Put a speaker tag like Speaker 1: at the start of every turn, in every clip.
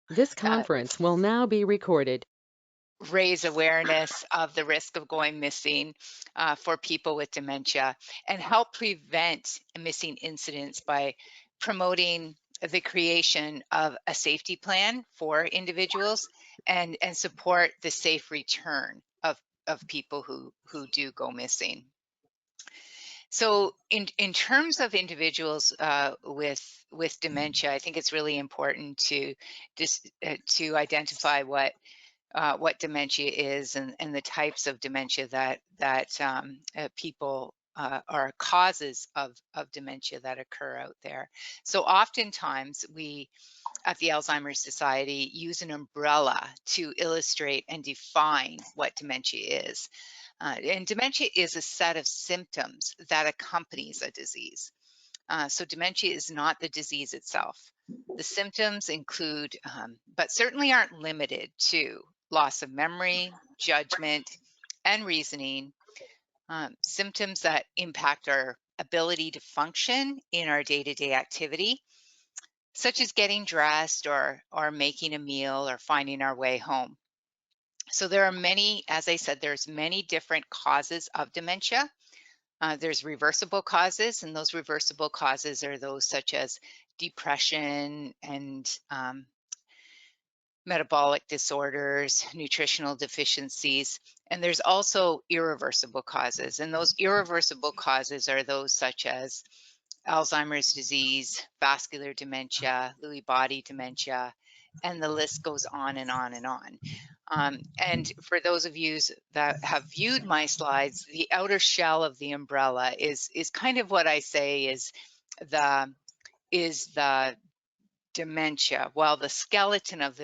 Speaker 1: This
Speaker 2: uh,
Speaker 1: conference will now be recorded.
Speaker 2: raise awareness of the risk of going missing for people with dementia, and help prevent missing incidents by promoting the creation of a safety plan for individuals, and support the safe return of people who do go missing. So in terms of individuals with dementia, I think it's really important to just to identify what dementia is, and the types of dementia that people are causes of dementia that occur out there. So oftentimes we at the Alzheimer's Society use an umbrella to illustrate and define what dementia is. And dementia is a set of symptoms that accompanies a disease. So dementia is not the disease itself. The symptoms include, but certainly aren't limited to, loss of memory, judgment, and reasoning, symptoms that impact our ability to function in our day-to-day activity, such as getting dressed or making a meal or finding our way home. So there are many, as I said, there's many different causes of dementia. There's reversible causes, and those reversible causes are those such as depression and metabolic disorders, nutritional deficiencies, and there's also irreversible causes. And those irreversible causes are those such as Alzheimer's disease, vascular dementia, Lewy body dementia, and the list goes on and on and on. And for those of you that have viewed my slides, the outer shell of the umbrella is kind of what I say the is the dementia, while the skeleton of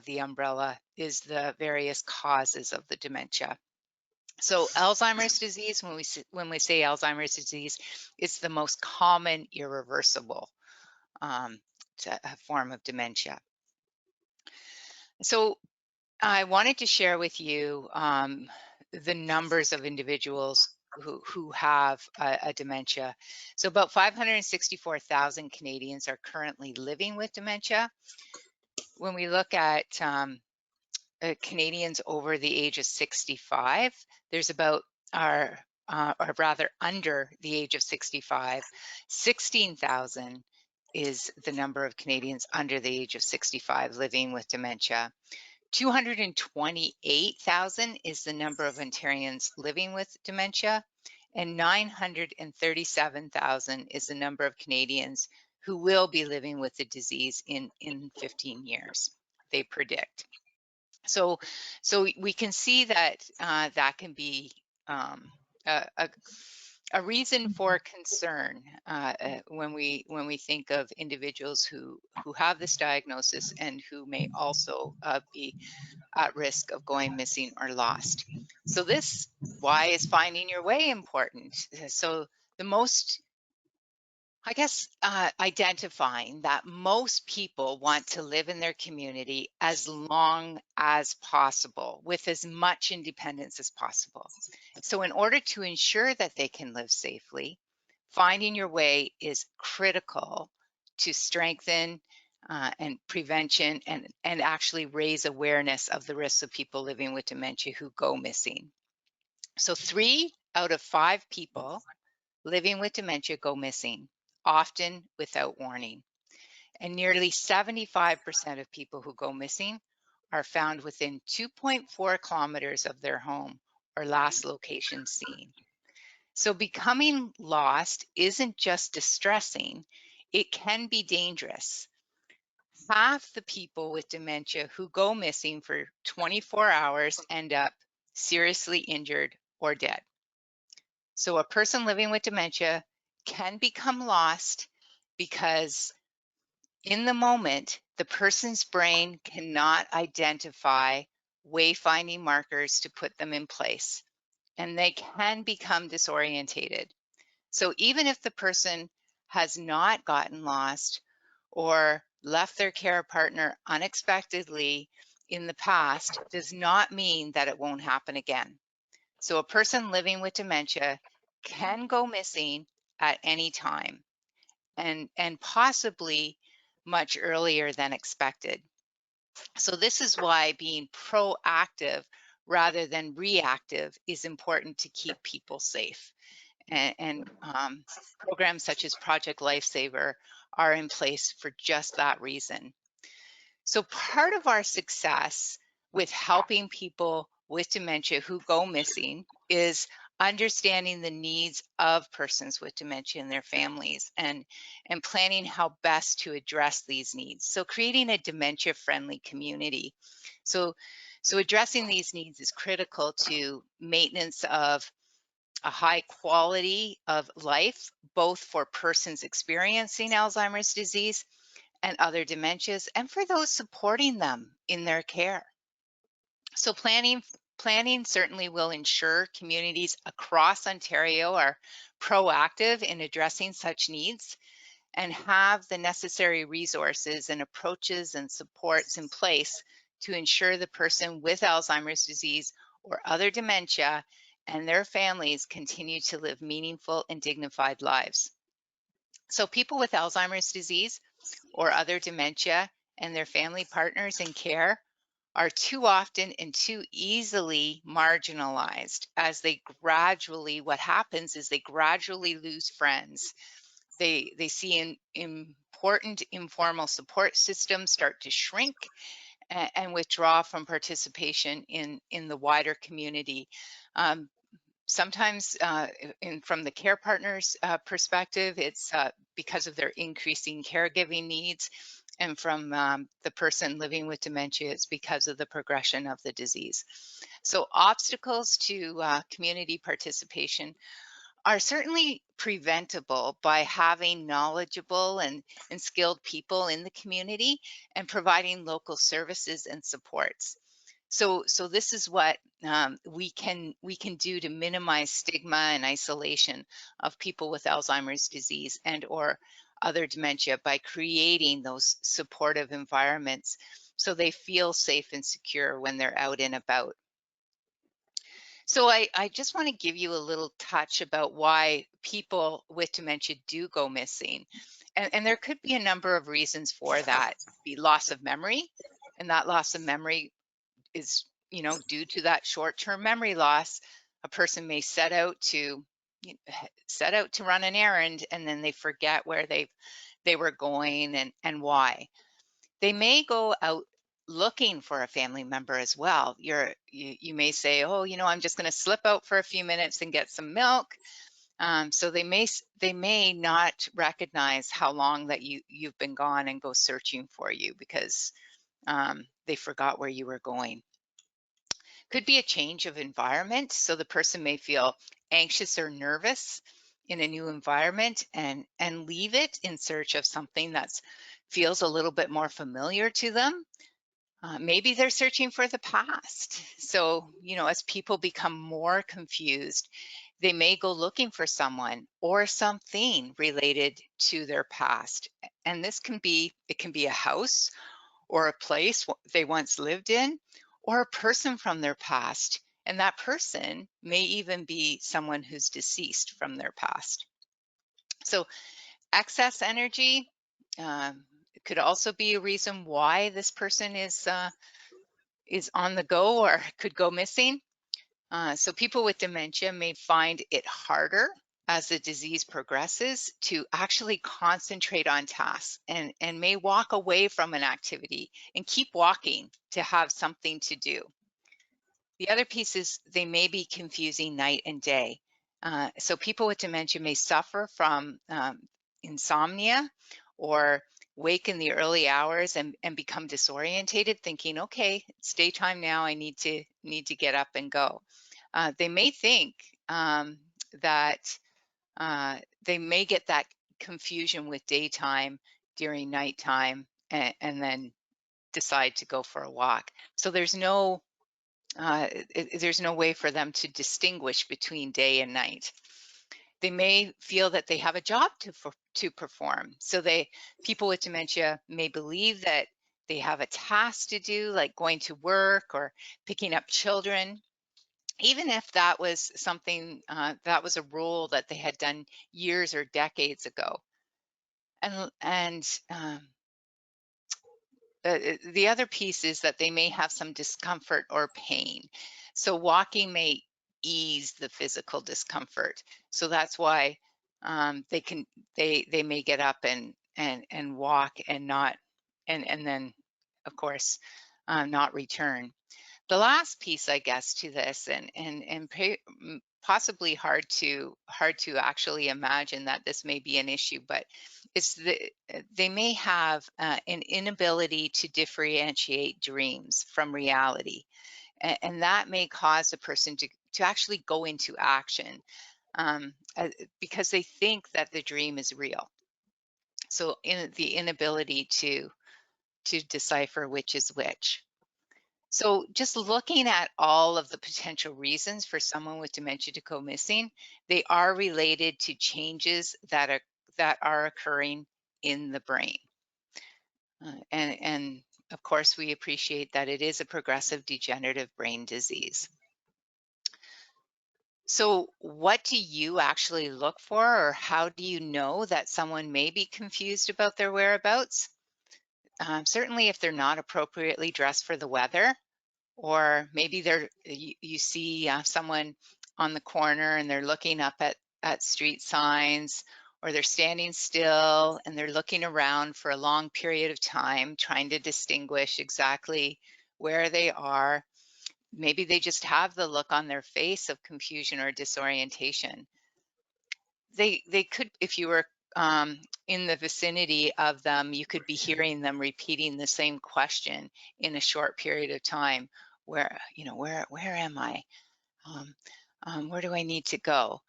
Speaker 2: the umbrella is the various causes of the dementia. So Alzheimer's disease, when we say Alzheimer's disease, it's the most common irreversible um, form of dementia. So I wanted to share with you the numbers of individuals who have a dementia. So about 564,000 Canadians are currently living with dementia. When we look at Canadians over the age of 65, there's about or rather under the age of 65, 16,000 is the number of Canadians under the age of 65 living with dementia. 228,000 is the number of Ontarians living with dementia, and 937,000 is the number of Canadians who will be living with the disease in 15 years, they predict. So we can see that that can be um, a reason for concern when we think of individuals who have this diagnosis and who may also be at risk of going missing or lost. So this, why is finding your way important? So the most, I guess, identifying that most people want to live in their community as long as possible with as much independence as possible. So in order to ensure that they can live safely, finding your way is critical to strengthen and prevention and actually raise awareness of the risks of people living with dementia who go missing. So 3 out of 5 people living with dementia go missing, often without warning. And nearly 75% of people who go missing are found within 2.4 kilometers of their home or last location seen. So becoming lost isn't just distressing, it can be dangerous. Half the people with dementia who go missing for 24 hours end up seriously injured or dead. So a person living with dementia can become lost because in the moment, the person's brain cannot identify wayfinding markers to put them in place, and they can become disorientated. So even if the person has not gotten lost or left their care partner unexpectedly in the past, does not mean that it won't happen again. So a person living with dementia can go missing at any time, and possibly much earlier than expected. So this is why being proactive rather than reactive is important to keep people safe. And programs such as Project Lifesaver are in place for just that reason. So part of our success with helping people with dementia who go missing is understanding the needs of persons with dementia and their families, and planning how best to address these needs. So creating a dementia friendly community. So addressing these needs is critical to maintenance of a high quality of life, both for persons experiencing Alzheimer's disease and other dementias, and for those supporting them in their care. So planning certainly will ensure communities across Ontario are proactive in addressing such needs and have the necessary resources and approaches and supports in place to ensure the person with Alzheimer's disease or other dementia and their families continue to live meaningful and dignified lives. So people with Alzheimer's disease or other dementia and their family partners in care are too often and too easily marginalized as what happens is they gradually lose friends. They see important informal support systems start to shrink and withdraw from participation in the wider community. Sometimes from the care partner's perspective, it's because of their increasing caregiving needs. And from the person living with dementia, it's because of the progression of the disease. So obstacles to community participation are certainly preventable by having knowledgeable and skilled people in the community and providing local services and supports. So this is what we can do to minimize stigma and isolation of people with Alzheimer's disease and or other dementia by creating those supportive environments so they feel safe and secure when they're out and about. So I just want to give you a little touch about why people with dementia do go missing. And there could be a number of reasons for that. Be loss of memory, and that loss of memory is, due to that short-term memory loss. A person may set out to run an errand, and then they forget where they were going and why. They may go out looking for a family member as well. You may say, oh, I'm just going to slip out for a few minutes and get some milk. So they may not recognize how long that you've been gone and go searching for you because they forgot where you were going. Could be a change of environment. So the person may feel anxious or nervous in a new environment and leave it in search of something that feels a little bit more familiar to them. Maybe they're searching for the past. So, as people become more confused, they may go looking for someone or something related to their past. And it can be a house or a place they once lived in, or a person from their past. And that person may even be someone who's deceased from their past. So excess energy could also be a reason why this person is on the go or could go missing. So people with dementia may find it harder as the disease progresses to actually concentrate on tasks and may walk away from an activity and keep walking to have something to do. The other piece is they may be confusing night and day. So people with dementia may suffer from insomnia or wake in the early hours and become disorientated, thinking, okay, it's daytime now, I need to get up and go. They may think that they may get that confusion with daytime during nighttime and then decide to go for a walk. So there's no way for them to distinguish between day and night. They may feel that they have a job to perform. So people with dementia may believe that they have a task to do, like going to work or picking up children, even if that was something that was a role that they had done years or decades ago. And the other piece is that they may have some discomfort or pain. So walking may ease the physical discomfort. So that's why they can they may get up and walk and not and then of course not return. The last piece, I guess, to this, possibly hard to actually imagine that this may be an issue, but they may have an inability to differentiate dreams from reality, and that may cause a person to actually go into action because they think that the dream is real. So, in the inability to decipher which is which. So just looking at all of the potential reasons for someone with dementia to go missing, they are related to changes that are occurring in the brain. And of course, we appreciate that it is a progressive degenerative brain disease. So what do you actually look for, or how do you know that someone may be confused about their whereabouts? Certainly if they're not appropriately dressed for the weather, or maybe you see someone on the corner and they're looking up at street signs, or they're standing still and they're looking around for a long period of time trying to distinguish exactly where they are. Maybe they just have the look on their face of confusion or disorientation. They could, if you were in the vicinity of them, you could be hearing them repeating the same question in a short period of time. Where am I? Where do I need to go?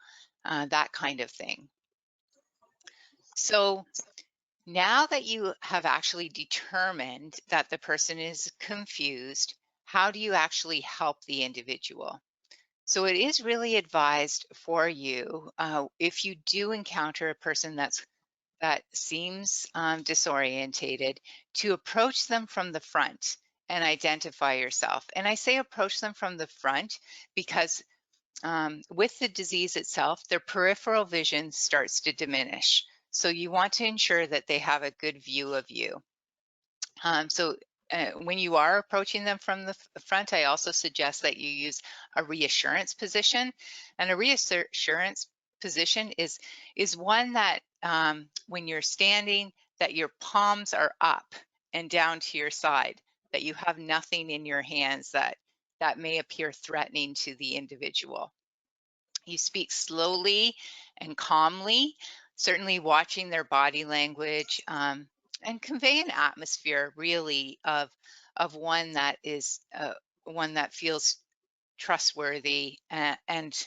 Speaker 2: That kind of thing. So now that you have actually determined that the person is confused, how do you actually help the individual? So it is really advised for you, if you do encounter a person that seems disorientated, to approach them from the front and identify yourself. And I say approach them from the front because with the disease itself, their peripheral vision starts to diminish. So you want to ensure that they have a good view of you. So when you are approaching them from the front, I also suggest that you use a reassurance position. And a reassurance position is one that when you're standing, that your palms are up and down to your side, that you have nothing in your hands that may appear threatening to the individual. You speak slowly and calmly, certainly watching their body language, and convey an atmosphere really of one that feels trustworthy, and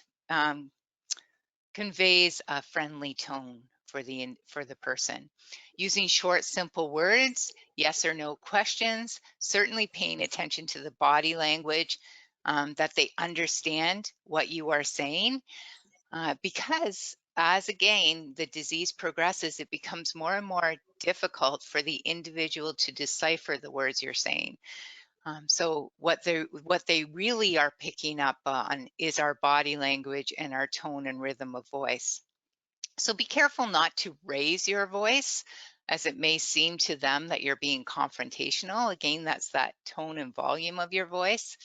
Speaker 2: conveys a friendly tone for the person. Using short, simple words, yes or no questions, certainly paying attention to the body language, that they understand what you are saying, because as again the disease progresses, it becomes more and more difficult for the individual to decipher the words you're saying. So what they really are picking up on is our body language and our tone and rhythm of voice. So be careful not to raise your voice, as it may seem to them that you're being confrontational. Again, that's that tone and volume of your voice.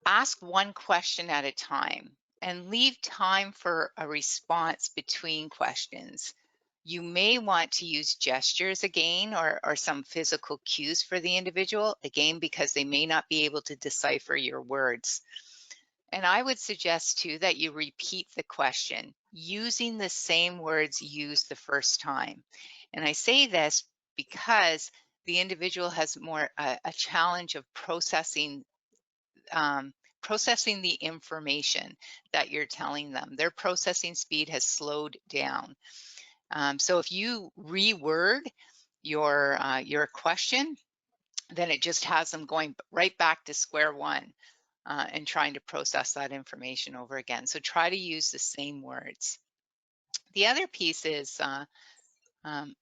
Speaker 2: Ask one question at a time and leave time for a response between questions. You may want to use gestures again, or some physical cues for the individual, again, because they may not be able to decipher your words. And I would suggest too that you repeat the question using the same words used the first time. And I say this because the individual has more a challenge of processing the information that you're telling them. Their processing speed has slowed down. So if you reword your question, then it just has them going right back to square one, and trying to process that information over again. So try to use the same words. The other piece is, I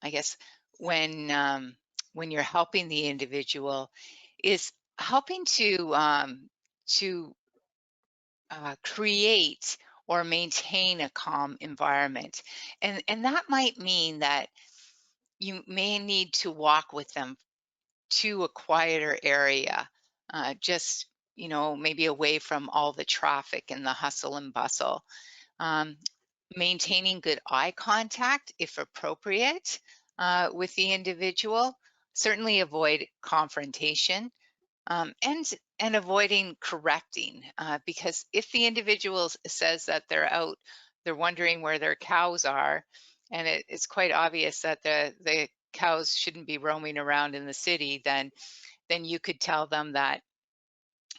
Speaker 2: guess, when you're helping the individual, is helping to create or maintain a calm environment. And that might mean that you may need to walk with them to a quieter area, just, maybe away from all the traffic and the hustle and bustle. Um, Maintaining good eye contact, if appropriate, with the individual. Certainly avoid confrontation, and avoiding correcting, because if the individual says that they're wondering where their cows are, and it's quite obvious that the cows shouldn't be roaming around in the city, then you could tell them that,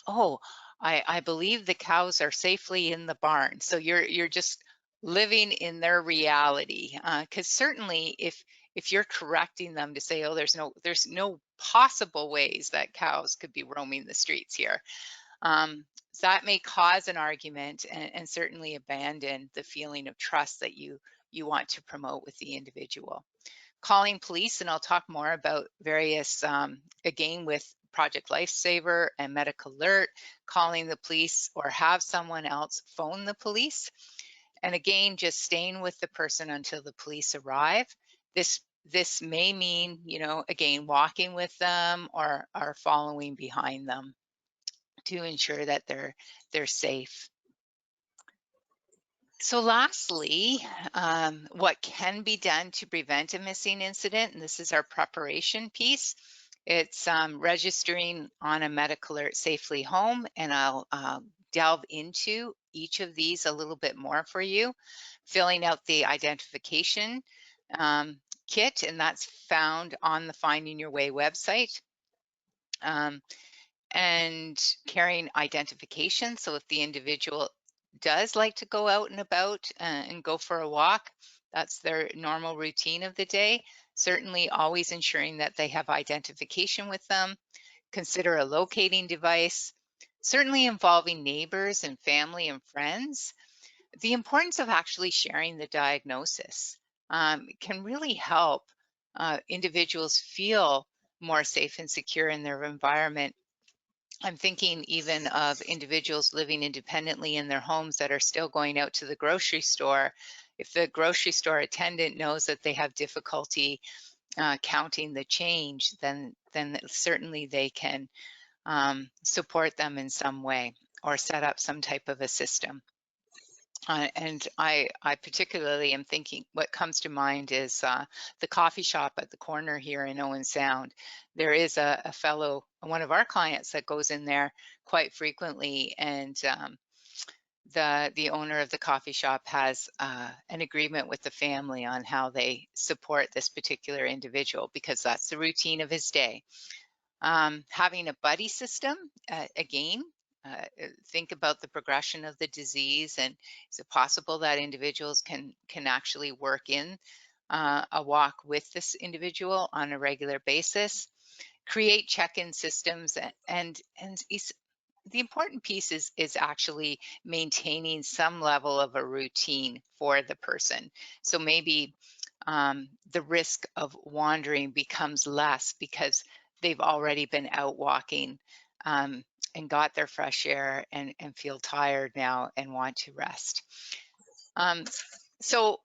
Speaker 2: oh, I believe the cows are safely in the barn. So you're just living in their reality. Because certainly if you're correcting them to say, oh, there's no possible ways that cows could be roaming the streets here, that may cause an argument, and certainly abandon the feeling of trust that you want to promote with the individual. Calling police, and I'll talk more about various, again, with Project Lifesaver and Medical Alert, calling the police or have someone else phone the police. And again, just staying with the person until the police arrive. This may mean, again, walking with them or following behind them to ensure that they're safe. So lastly, what can be done to prevent a missing incident? And this is our preparation piece. It's registering on a Medical Alert Safely Home, and I'll delve into each of these a little bit more for you. Filling out the identification kit, and that's found on the Finding Your Way website. And carrying identification. So if the individual does like to go out and about and go for a walk, that's their normal routine of the day. Certainly always ensuring that they have identification with them. Consider a locating device. Certainly involving neighbors and family and friends. The importance of actually sharing the diagnosis can really help individuals feel more safe and secure in their environment. I'm thinking even of individuals living independently in their homes that are still going out to the grocery store. If the grocery store attendant knows that they have difficulty counting the change, then certainly they can support them in some way or set up some type of a system. And I particularly am thinking, what comes to mind is the coffee shop at the corner here in Owen Sound. There is a fellow, one of our clients, that goes in there quite frequently, and the owner of the coffee shop has an agreement with the family on how they support this particular individual, because that's the routine of his day. Having a buddy system, again, think about the progression of the disease, and is it possible that individuals can actually work in a walk with this individual on a regular basis. Create check-in systems, and the important piece is actually maintaining some level of a routine for the person. So maybe the risk of wandering becomes less because they've already been out walking and got their fresh air and feel tired now and want to rest. So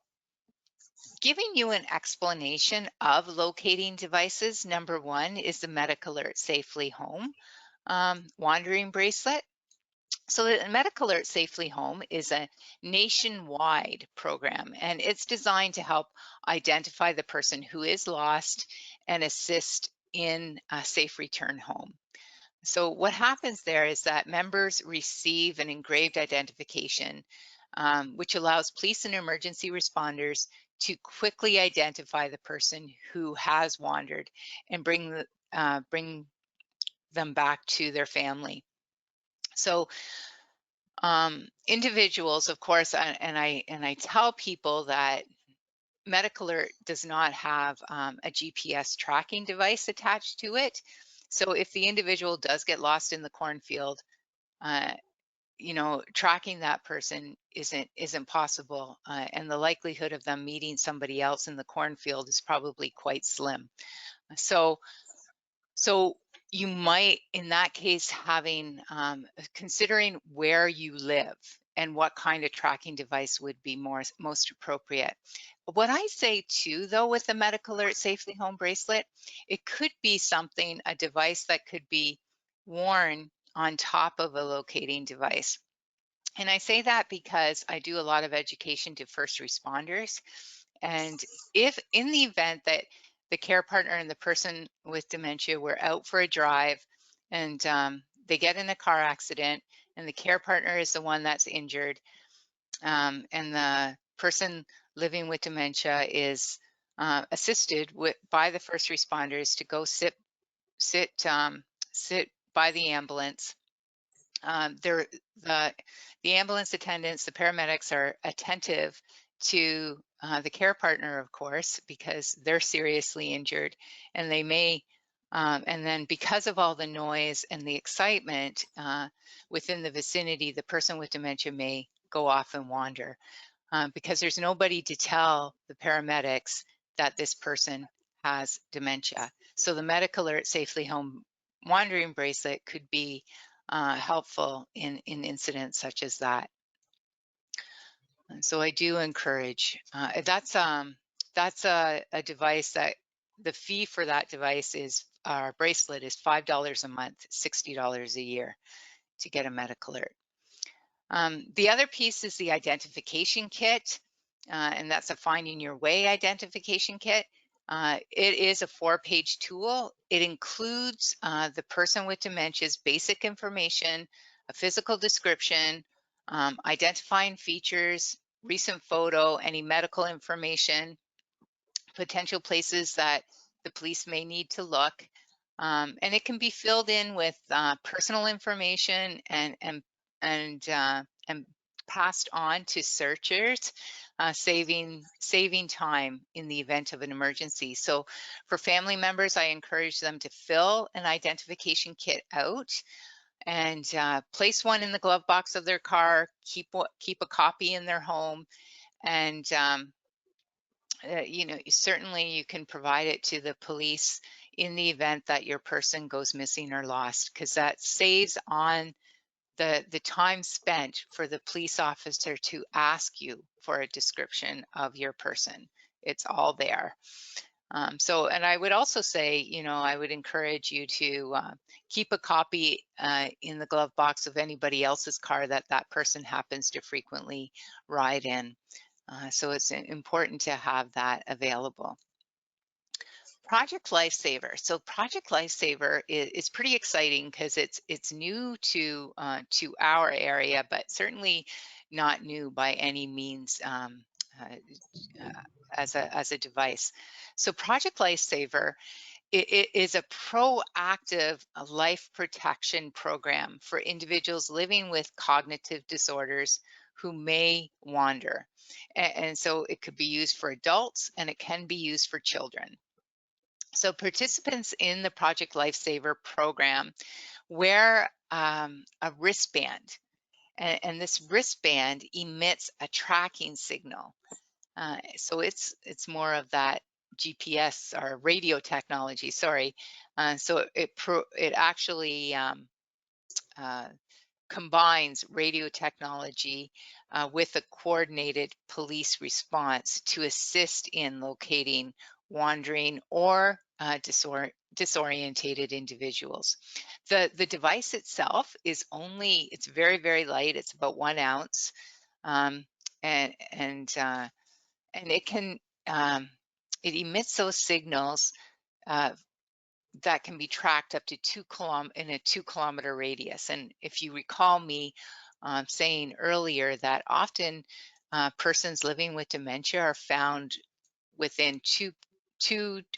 Speaker 2: giving you an explanation of locating devices, number one is the Medical Alert Safely Home wandering bracelet. So the Medical Alert Safely Home is a nationwide program, and it's designed to help identify the person who is lost and assist in a safe return home. So what happens there is that members receive an engraved identification, which allows police and emergency responders to quickly identify the person who has wandered and bring them back to their family. So individuals, of course, and I tell people that Medical Alert does not have a GPS tracking device attached to it. So if the individual does get lost in the cornfield, tracking that person isn't possible, and the likelihood of them meeting somebody else in the cornfield is probably quite slim. So you might, in that case, considering where you live and what kind of tracking device would be most appropriate. What I say too, though, with the Medical Alert Safely Home bracelet, it could be something, a device that could be worn on top of a locating device. And I say that because I do a lot of education to first responders. And if in the event that the care partner and the person with dementia were out for a drive and they get in a car accident and the care partner is the one that's injured, and the person living with dementia is assisted by the first responders to go sit by the ambulance. The the ambulance attendants, the paramedics are attentive to the care partner, of course, because they're seriously injured, and they may. And then, because of all the noise and the excitement within the vicinity, the person with dementia may go off and wander because there's nobody to tell the paramedics that this person has dementia. So the Medical Alert Safely Home wandering bracelet could be helpful in incidents such as that. And so I do encourage, that's a device that the fee for that device is, our bracelet is $5 a month, $60 a year to get a medical alert. The other piece is the identification kit, and that's a finding your way identification kit. It is a 4-page tool. It includes the person with dementia's basic information, a physical description, identifying features, recent photo, any medical information, potential places that the police may need to look. And it can be filled in with personal information and passed on to searchers, saving time in the event of an emergency. So for family members, I encourage them to fill an identification kit out and place one in the glove box of their car, keep a copy in their home, and certainly you can provide it to the police in the event that your person goes missing or lost, because that saves on the time spent for the police officer to ask you for a description of your person. It's all there. And I would also say, I would encourage you to keep a copy in the glove box of anybody else's car that person happens to frequently ride in. So it's important to have that available. Project Lifesaver. So Project Lifesaver is pretty exciting because it's new to our area, but certainly not new by any means as a device. So Project Lifesaver it is a proactive life protection program for individuals living with cognitive disorders who may wander. And so it could be used for adults and it can be used for children. So participants in the Project Lifesaver program wear a wristband, and this wristband emits a tracking signal. So it's more of that GPS or radio technology. Sorry. So it actually combines radio technology with a coordinated police response to assist in locating wandering or disorientated individuals. The device itself is it's very, very light. It's about 1 ounce. And it can it emits those signals that can be tracked up to in a 2-kilometer radius. And if you recall me saying earlier that often persons living with dementia are found within 2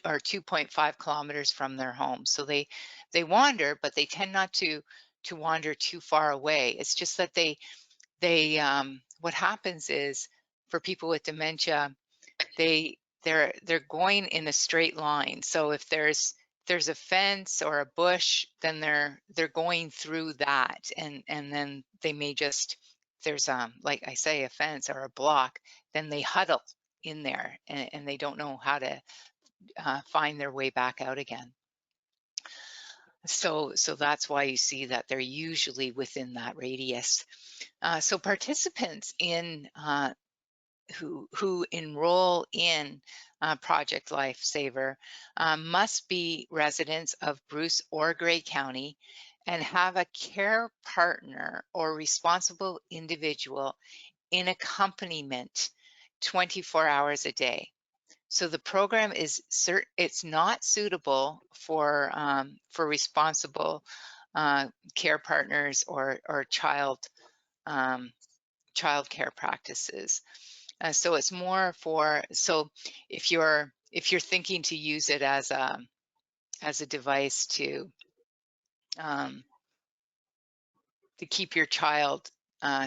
Speaker 2: or 2.5 kilometers from their home. So they wander, but they tend not to wander too far away. It's just that they what happens is, for people with dementia, they're going in a straight line. So if there's a fence or a bush, then they're going through that, and then they may just, there's like I say, a fence or a block, then they huddle in there, and they don't know how to find their way back out again. So that's why you see that they're usually within that radius. So participants in who enroll in Project Lifesaver must be residents of Bruce or Grey County and have a care partner or responsible individual in accompaniment 24 hours a day. So the program is it's not suitable for responsible care partners or child care practices. So it's more for, so if you're thinking to use it as a device um, to keep your child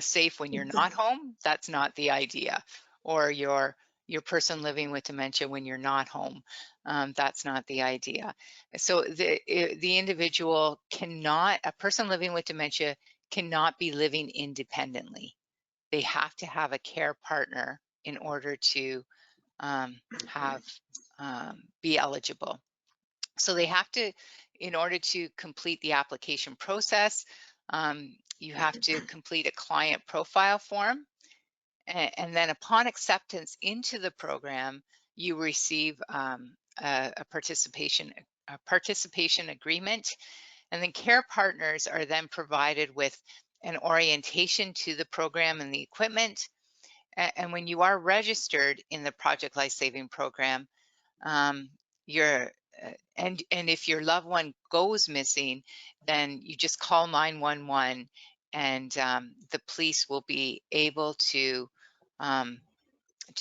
Speaker 2: safe when you're not home, that's not the idea. Or your person living with dementia when you're not home, that's not the idea. So the individual cannot, a person living with dementia cannot be living independently. They have to have a care partner in order to have be eligible. So they have to, in order to complete the application process, you have to complete a client profile form. And then upon acceptance into the program, you receive a participation agreement. And then care partners are then provided with an orientation to the program and the equipment. And when you are registered in the Project Life Saving program, you're and if your loved one goes missing, then you just call 911, and the police will be able to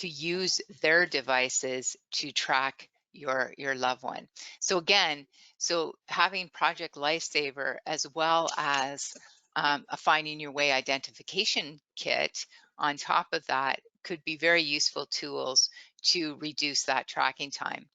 Speaker 2: use their devices to track your loved one. So again, so having Project Lifesaver as well as a Finding Your Way identification kit on top of that could be very useful tools to reduce that tracking time.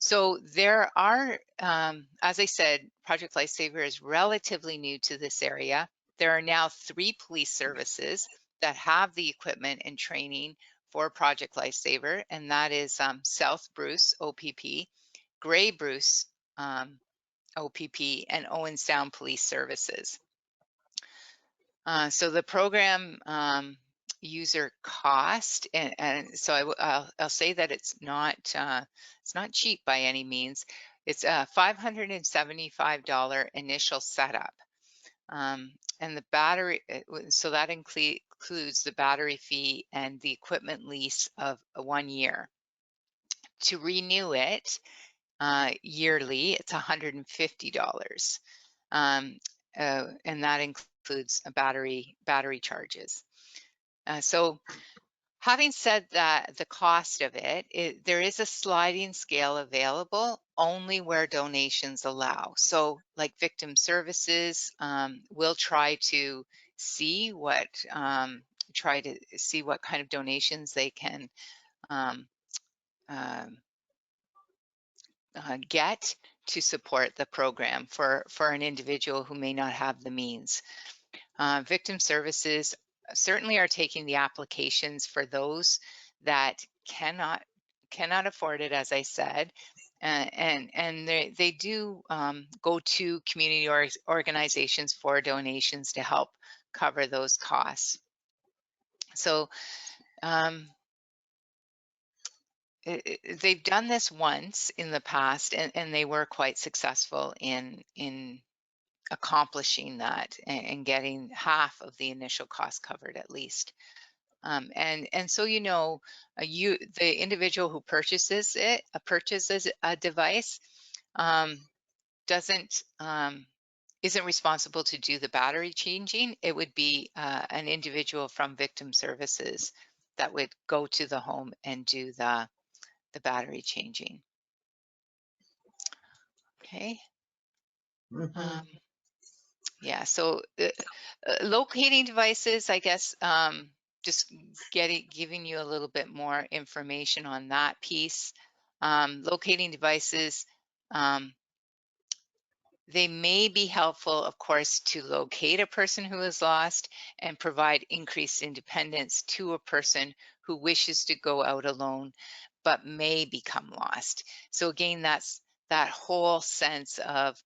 Speaker 2: So there are, as I said, Project Lifesaver is relatively new to this area. There are now 3 police services that have the equipment and training for Project Lifesaver, and that is South Bruce, OPP, Grey Bruce, OPP, and Owen Sound Police Services. So the program user cost, and so I'll say that it's not cheap by any means. It's a $575 initial setup, and the battery. So that includes the battery fee and the equipment lease of 1 year. To renew it yearly, it's $150. And that includes a battery charges. So having said that, the cost of it, there is a sliding scale available only where donations allow. So like victim services will try to see what kind of donations they can get to support the program for an individual who may not have the means. Victim services certainly are taking the applications for those that cannot afford it, as I said, and they do go to community organizations for donations to help cover those costs. So they've done this once in the past, and they were quite successful in accomplishing that and getting half of the initial cost covered at least. And so the individual who purchases a device isn't responsible to do the battery changing. It would be an individual from victim services that would go to the home and do the battery changing. Okay. Yeah, so locating devices, I guess, just giving you a little bit more information on that piece. Locating devices, they may be helpful, of course, to locate a person who is lost and provide increased independence to a person who wishes to go out alone but may become lost. So again, that's that whole sense of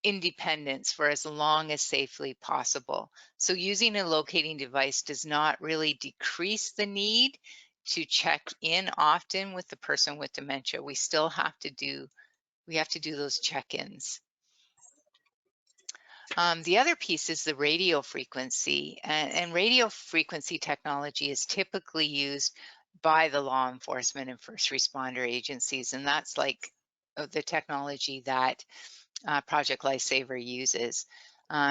Speaker 2: independence for as long as safely possible. So using a locating device does not really decrease the need to check in often with the person with dementia. We still have to do those check-ins. The other piece is the radio frequency, and radio frequency technology is typically used by the law enforcement and first responder agencies, and that's like the technology that Project Lifesaver uses.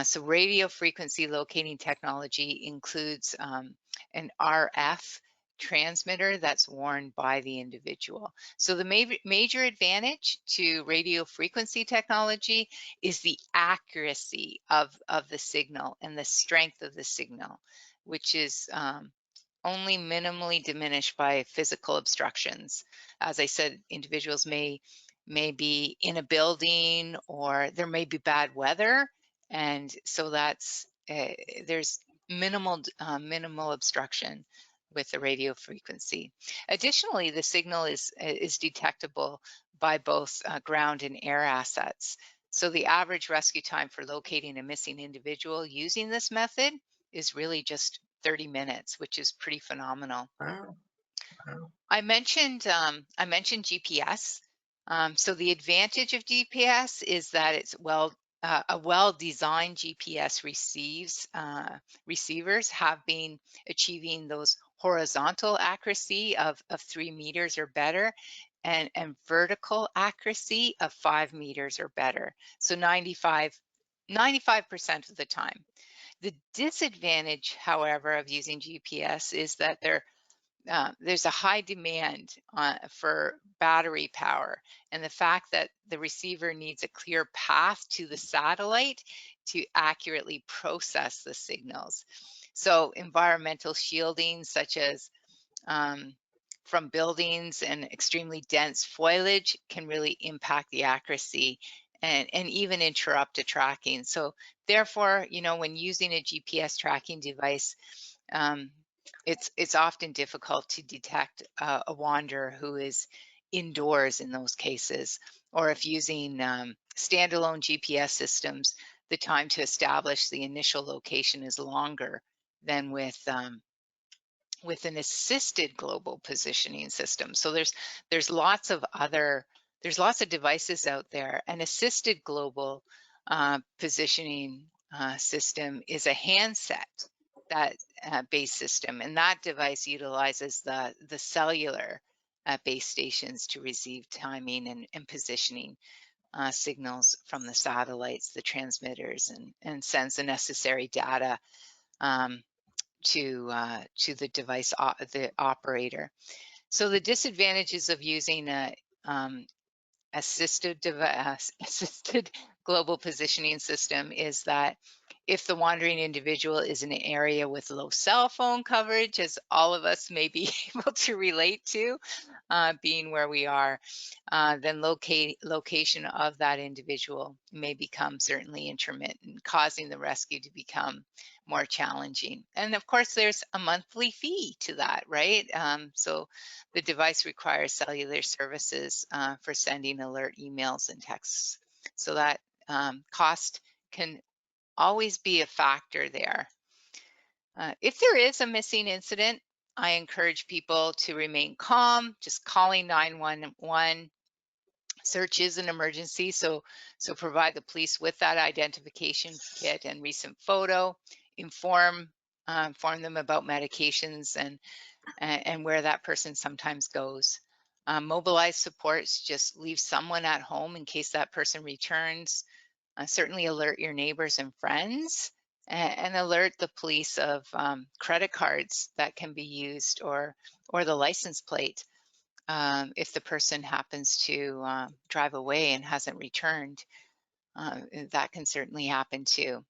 Speaker 2: So radio frequency locating technology includes an RF transmitter that's worn by the individual. So the major advantage to radio frequency technology is the accuracy of the signal and the strength of the signal, which is only minimally diminished by physical obstructions. As I said, individuals may be in a building, or there may be bad weather, and so that's there's minimal obstruction with the radio frequency. Additionally, the signal is detectable by both ground and air assets. So the average rescue time for locating a missing individual using this method is really just 30 minutes, which is pretty phenomenal.
Speaker 3: Wow. Wow.
Speaker 2: I mentioned GPS. So the advantage of GPS is that it's a well-designed GPS receivers have been achieving those horizontal accuracy of 3 meters or better, and vertical accuracy of 5 meters or better. So 95% of the time. The disadvantage, however, of using GPS is that there's a high demand for battery power, and the fact that the receiver needs a clear path to the satellite to accurately process the signals. So environmental shielding, such as from buildings and extremely dense foliage, can really impact the accuracy and even interrupt the tracking. So therefore, when using a GPS tracking device, it's often difficult to detect a wanderer who is indoors in those cases, or if using standalone GPS systems, the time to establish the initial location is longer than with an assisted global positioning system. So there's lots of devices out there. An assisted global positioning system is a handset that base system, and that device utilizes the cellular base stations to receive timing and positioning signals from the satellites, the transmitters, and sends the necessary data to the device, the operator. So the disadvantages of using a assisted global positioning system is that if the wandering individual is in an area with low cell phone coverage, as all of us may be able to relate to, being where we are, then location of that individual may become certainly intermittent, causing the rescue to become more challenging. And of course, there's a monthly fee to that, right? So the device requires cellular services for sending alert emails and texts. So that cost can always be a factor there. If there is a missing incident, I encourage people to remain calm, just calling 911. Search is an emergency, so provide the police with that identification kit and recent photo. Inform them about medications and where that person sometimes goes. Mobilize supports, just leave someone at home in case that person returns. Certainly alert your neighbors and friends, and alert the police of credit cards that can be used, or the license plate if the person happens to drive away and hasn't returned. That can certainly happen too.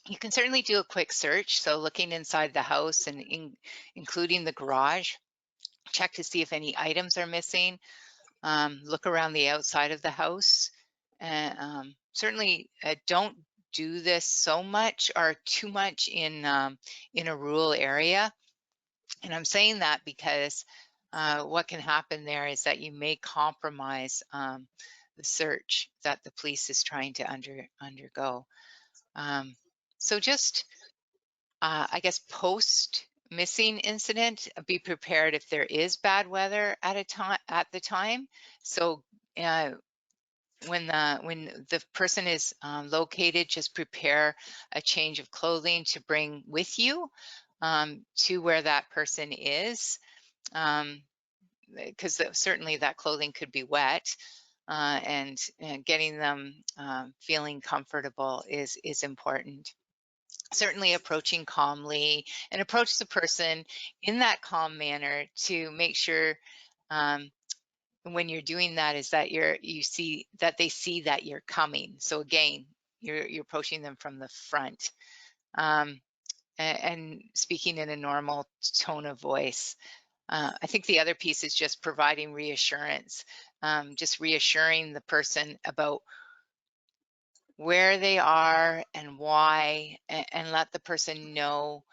Speaker 2: You can certainly do a quick search, so looking inside the house and including the garage. Check to see if any items are missing. Look around the outside of the house. And certainly don't do this so much or too much in a rural area. And I'm saying that because what can happen there is that you may compromise search that the police is trying to undergo. So just, I guess, post missing incident, be prepared if there is bad weather at the time. So when the person is located, just prepare a change of clothing to bring with you to where that person is, because certainly that clothing could be wet, and getting them feeling comfortable is important. Certainly approaching calmly, and approach the person in that calm manner to make sure, when you're doing that, is that you see that they see that you're coming. So again, you're approaching them from the front, and speaking in a normal tone of voice. I think the other piece is just providing reassurance, just reassuring the person about where they are and why, and let the person know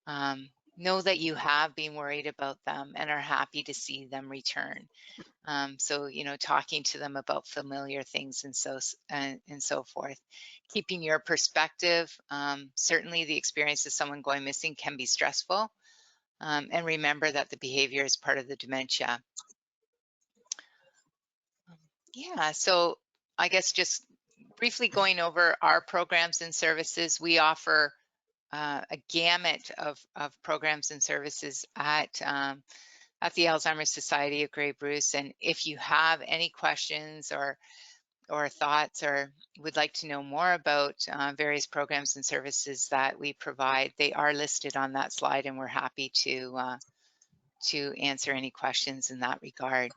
Speaker 2: that you have been worried about them and are happy to see them return. So, talking to them about familiar things and so forth, keeping your perspective. Certainly the experience of someone going missing can be stressful, and remember that the behavior is part of the dementia. Yeah, so I guess just briefly going over our programs and services. We offer a gamut of programs and services at the Alzheimer's Society of Grey Bruce. And if you have any questions or thoughts, or would like to know more about various programs and services that we provide, they are listed on that slide, and we're happy to answer any questions in that regard.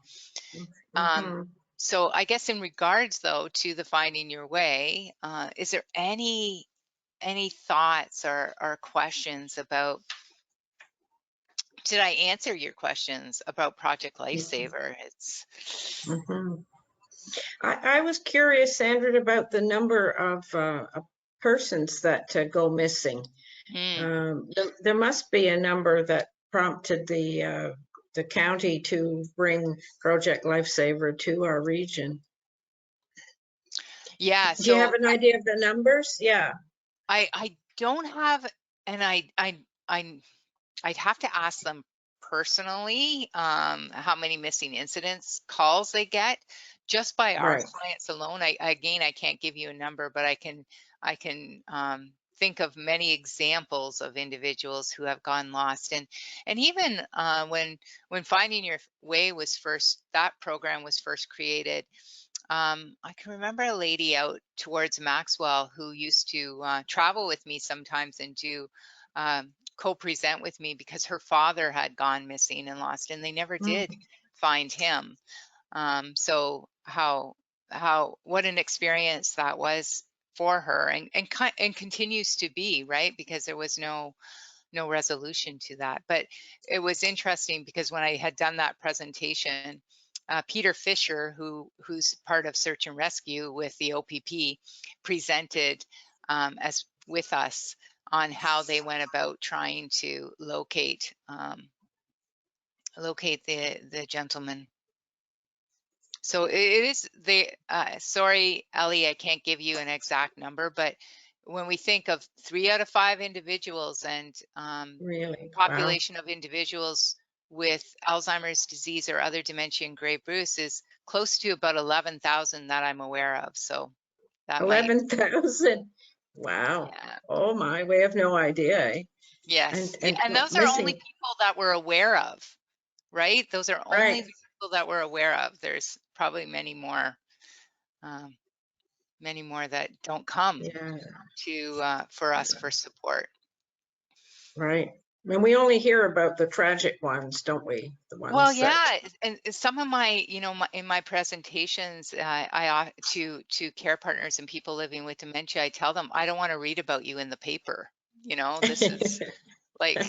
Speaker 2: So I guess in regards, though, to the Finding Your Way, is there any thoughts or questions about, did I answer your questions about Project Lifesaver?
Speaker 3: I was curious, Sandra, about the number of persons that go missing. There must be a number that prompted the county to bring Project Lifesaver to our region.
Speaker 2: Yeah.
Speaker 3: Do you have an idea of the numbers? Yeah.
Speaker 2: I don't have, and I'd have to ask them personally how many missing incidents calls they get just by our clients alone. I can't give you a number, but I can think of many examples of individuals who have gone lost. And even when Finding Your Way was that program was first created, I can remember a lady out towards Maxwell who used to travel with me sometimes and do co-present with me, because her father had gone missing and lost, and they never did find him. So what an experience that was for her, and continues to be, right? Because there was no resolution to that. But it was interesting because when I had done that presentation, Peter Fisher, who's part of Search and Rescue with the OPP, presented with us on how they went about trying to locate the gentleman. So it is sorry, Ellie, I can't give you an exact number, but when we think of 3 out of 5 individuals and
Speaker 3: really
Speaker 2: population of individuals with Alzheimer's disease or other dementia in Grey Bruce is close to about 11,000 that I'm aware of. So that
Speaker 3: 11,000. Wow. Yeah. Oh my, we have no idea.
Speaker 2: Yes. And those are only people that we're aware of, right? Those are only the people that we're aware of. There's probably many more that don't come for us for support.
Speaker 3: Right. And we only hear about the tragic ones, don't we? The ones
Speaker 2: well, yeah, and some of my, in my presentations, I to care partners and people living with dementia, I tell them, I don't want to read about you in the paper. This is like,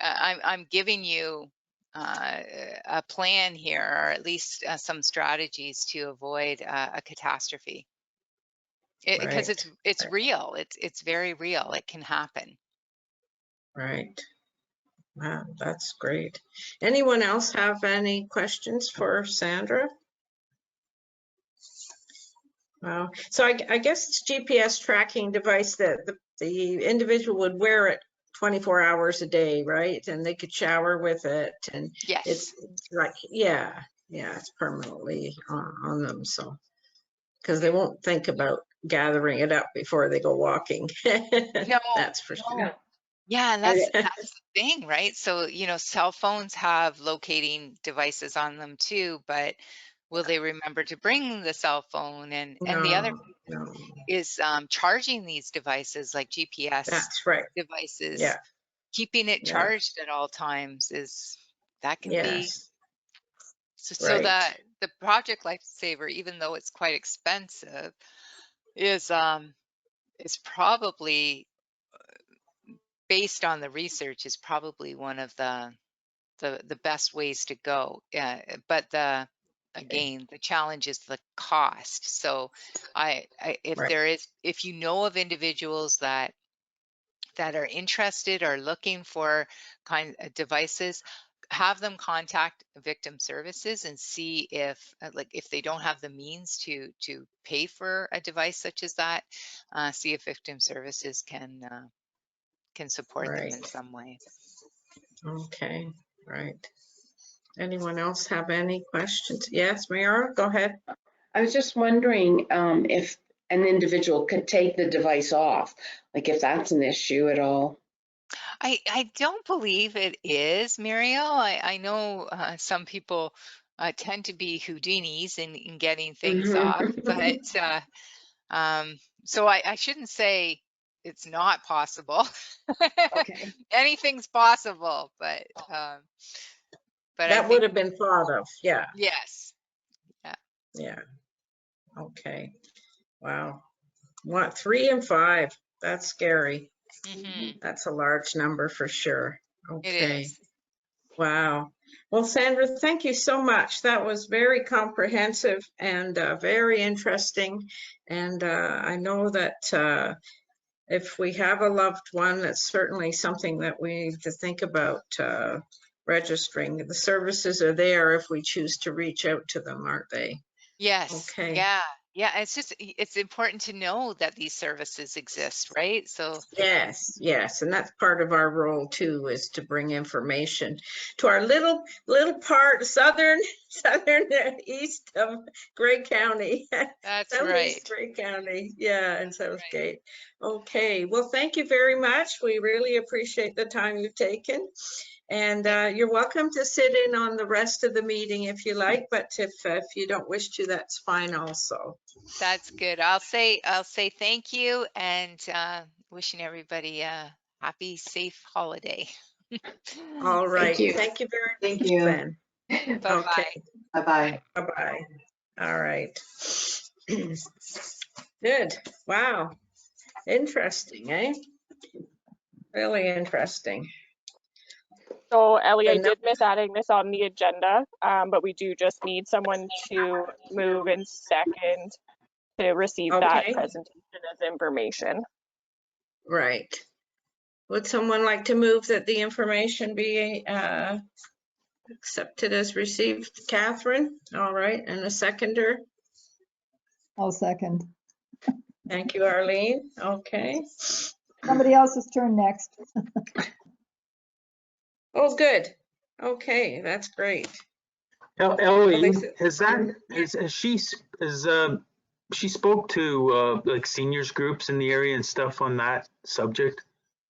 Speaker 2: I'm giving you a plan here, or at least some strategies to avoid a catastrophe. Because it's real. It's very real. It can happen.
Speaker 3: Right. Wow, that's great. Anyone else have any questions for Sandra? Wow. So I guess it's GPS tracking device that the individual would wear it 24 hours a day, right? And they could shower with it, and
Speaker 2: Yes.
Speaker 3: it's like, yeah, it's permanently on them. So, because they won't think about gathering it up before they go walking.
Speaker 2: No,
Speaker 3: That's for sure.
Speaker 2: yeah, and that's the thing, right? So, cell phones have locating devices on them too, but will they remember to bring the cell phone? And the other
Speaker 3: No,
Speaker 2: is charging these devices like GPS
Speaker 3: that's right.
Speaker 2: devices.
Speaker 3: Yeah.
Speaker 2: Keeping it
Speaker 3: Yeah.
Speaker 2: charged at all times that can be.
Speaker 3: Yes.
Speaker 2: So
Speaker 3: Right.
Speaker 2: the Project Lifesaver, even though it's quite expensive, is probably, based on the research, is probably one of the best ways to go. But again, the challenge is the cost. So
Speaker 3: Right.
Speaker 2: if you know of individuals that are interested or looking for devices, have them contact victim services and see if if they don't have the means to pay for a device such as that, see if victim services can support them in
Speaker 3: Right.
Speaker 2: some way.
Speaker 3: Okay. Right. Anyone else have any questions? Yes, Mayara, go ahead.
Speaker 4: I was just wondering if an individual could take the device off, like if that's an issue at all.
Speaker 2: I don't believe it is, Muriel. I know some people tend to be Houdinis in getting things off, but so I shouldn't say it's not possible.
Speaker 4: Okay.
Speaker 2: Anything's possible, but I
Speaker 3: That would
Speaker 2: think
Speaker 3: have been thought of. Yeah.
Speaker 2: yes.
Speaker 3: Yeah. Okay. Wow. What, 3 and 5? That's scary.
Speaker 2: Mm-hmm.
Speaker 3: That's a large number for sure.
Speaker 2: It
Speaker 3: Okay.
Speaker 2: is.
Speaker 3: Wow. Well, Sandra, thank you so much. That was very comprehensive and very interesting. And I know that if we have a loved one, that's certainly something that we need to think about registering. The services are there if we choose to reach out to them, aren't they?
Speaker 2: Yes.
Speaker 3: Okay.
Speaker 2: Yeah. It's important to know that these services exist, right? So
Speaker 3: Yes, and that's part of our role too, is to bring information to our little part, southern east of Grey County.
Speaker 2: that's
Speaker 3: Southeast
Speaker 2: right.
Speaker 3: Grey County, yeah, and Southgate. Okay, well, thank you very much. We really appreciate the time you've taken. And you're welcome to sit in on the rest of the meeting if you like, but if you don't wish to, that's fine also.
Speaker 2: That's good. I'll say thank you, and wishing everybody a happy, safe holiday.
Speaker 3: All right.
Speaker 4: Thank you.
Speaker 3: Thank you very
Speaker 4: Thank
Speaker 3: much,
Speaker 4: you.
Speaker 3: then.
Speaker 2: Bye-bye.
Speaker 3: Okay.
Speaker 4: Bye-bye.
Speaker 3: Bye-bye. All right. Good. Wow. Interesting, eh? Really interesting.
Speaker 5: So Ellie, I
Speaker 3: And
Speaker 5: did miss adding this on the agenda, but we do just need someone to move in second to receive that
Speaker 3: okay,
Speaker 5: presentation as information.
Speaker 3: right. Would someone like to move that the information be accepted as received? Catherine? All right. And a seconder?
Speaker 6: I'll second.
Speaker 3: Thank you, Arlene. Okay.
Speaker 6: Somebody else's turn next.
Speaker 3: Oh, good. Okay, that's great.
Speaker 7: Ellie, she spoke to like seniors groups in the area and stuff on that subject?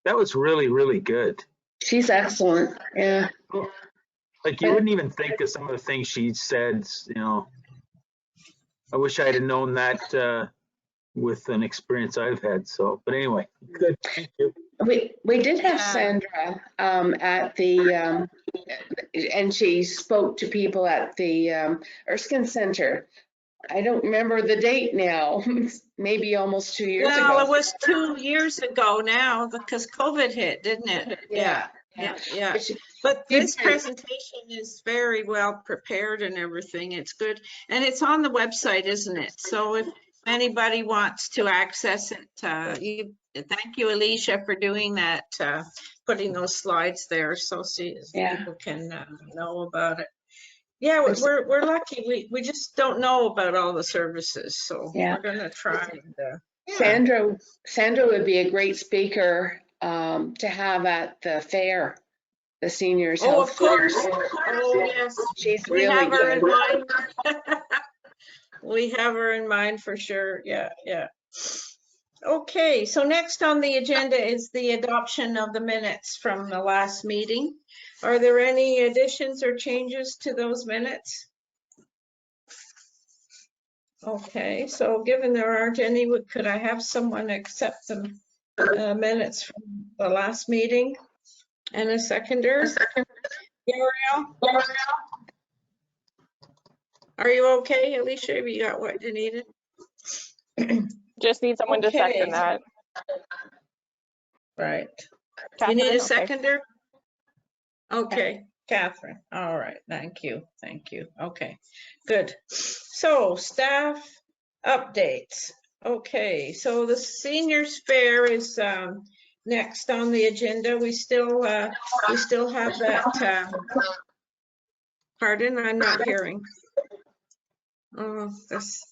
Speaker 7: That was really, really good.
Speaker 4: She's excellent. Yeah.
Speaker 7: Like you wouldn't even think of some of the things she said, I wish I had known that with an experience I've had. So, but anyway, good. Thank you.
Speaker 4: We did have Sandra at the, and she spoke to people at the Erskine Center. I don't remember the date now, maybe almost 2 years ago.
Speaker 3: Well, it was 2 years ago now because COVID hit, didn't it? Yeah. But this presentation is very well prepared and everything. It's good. And it's on the website, isn't it? So if anybody wants to access it, thank you, Alicia, for doing that, putting those slides there so people can know about it. Yeah, we're lucky. We just don't know about all the services, so
Speaker 4: Yeah.
Speaker 3: we're gonna try and,
Speaker 4: Sandra would be a great speaker to have at the fair, the seniors
Speaker 3: Oh,
Speaker 4: health
Speaker 3: of
Speaker 4: fair.
Speaker 3: course. Oh, yes.
Speaker 4: She's
Speaker 3: We
Speaker 4: really
Speaker 3: have her in
Speaker 4: good.
Speaker 3: mind. We have her in mind for sure. Yeah, yeah. Okay, so next on the agenda is the adoption of the minutes from the last meeting. Are there any additions or changes to those minutes? Okay, so given there aren't any, could I have someone accept the minutes from the last meeting? And a seconder? Gabrielle? Are you okay, Alicia? Have you got what you needed?
Speaker 5: Just need someone to
Speaker 3: Okay.
Speaker 5: second that.
Speaker 3: Right. You
Speaker 5: Catherine?
Speaker 3: need a
Speaker 5: Okay.
Speaker 3: seconder? Okay, Catherine. All right, thank you. Thank you. Okay, good. So staff updates. Okay, so the seniors fair is next on the agenda. We still have that. Pardon, I'm not hearing. Oh, this